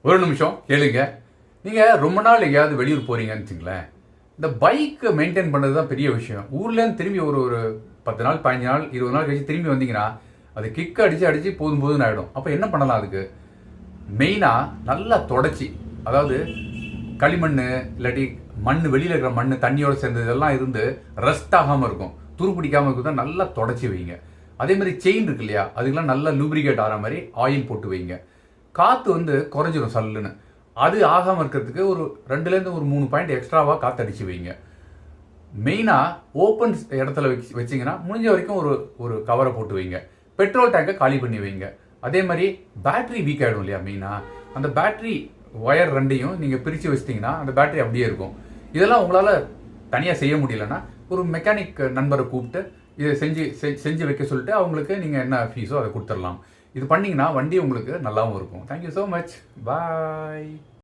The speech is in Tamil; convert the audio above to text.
ஒரு நிமிஷம் கேளுங்க. நீங்கள் ரொம்ப நாள் எங்கேயாவது வெளியூர் போகிறீங்கன்னு வச்சுங்களேன், இந்த பைக்கை மெயின்டைன் பண்ணுறது தான் பெரிய விஷயம். ஊர்லேருந்து திரும்பி ஒரு ஒரு 10 நாள் 15 நாள் 20 நாள் கழிச்சு திரும்பி வந்தீங்கன்னா அது கிக் அடித்து போதும் போதும்னு ஆகிடும். அப்போ என்ன பண்ணலாம்? அதுக்கு மெயினாக நல்லா தொடச்சி, அதாவது களிமண் இல்லாட்டி மண், வெளியில் இருக்கிற மண் தண்ணியோடு சேர்ந்து இதெல்லாம் இருந்து ரஸ்ட் ஆகாமல் இருக்கும், துரு பிடிக்காமல் இருக்கும் தான் நல்லா தொடச்சி வைங்க. அதே மாதிரி செயின் இருக்கு இல்லையா, அதுக்கெல்லாம் நல்லா லூப்ரிகேட் ஆகிற மாதிரி ஆயில் போட்டு வைங்க. காற்று குறைஞ்சிரும் சல்லுன்னு. அது ஆகாமல் இருக்கிறதுக்கு ஒரு 2லேருந்து ஒரு 3 பாயிண்ட் எக்ஸ்ட்ராவாக காற்று அடிச்சு வைங்க. மெயினாக ஓப்பன் இடத்துல வச்சிங்கன்னா முடிஞ்ச வரைக்கும் ஒரு ஒரு கவரை போட்டு வைங்க. பெட்ரோல் டேங்கை காலி பண்ணி வைங்க. அதே மாதிரி பேட்டரி வீக் ஆகிடும் இல்லையா, மெயினாக அந்த பேட்டரி ஒயர் ரெண்டையும் நீங்கள் பிரித்து வச்சிட்டிங்கன்னா அந்த பேட்டரி அப்படியே இருக்கும். இதெல்லாம் உங்களால் தனியாக செய்ய முடியலன்னா ஒரு மெக்கானிக் நண்பரை கூப்பிட்டு இதை செஞ்சு வைக்க சொல்லிட்டு அவங்களுக்கு நீங்கள் என்ன ஃபீஸோ அதை கொடுத்துடலாம். இது பண்ணிங்கன்னா வண்டி உங்களுக்கு நல்லாவும் இருக்கும். Thank you so much. பாய்.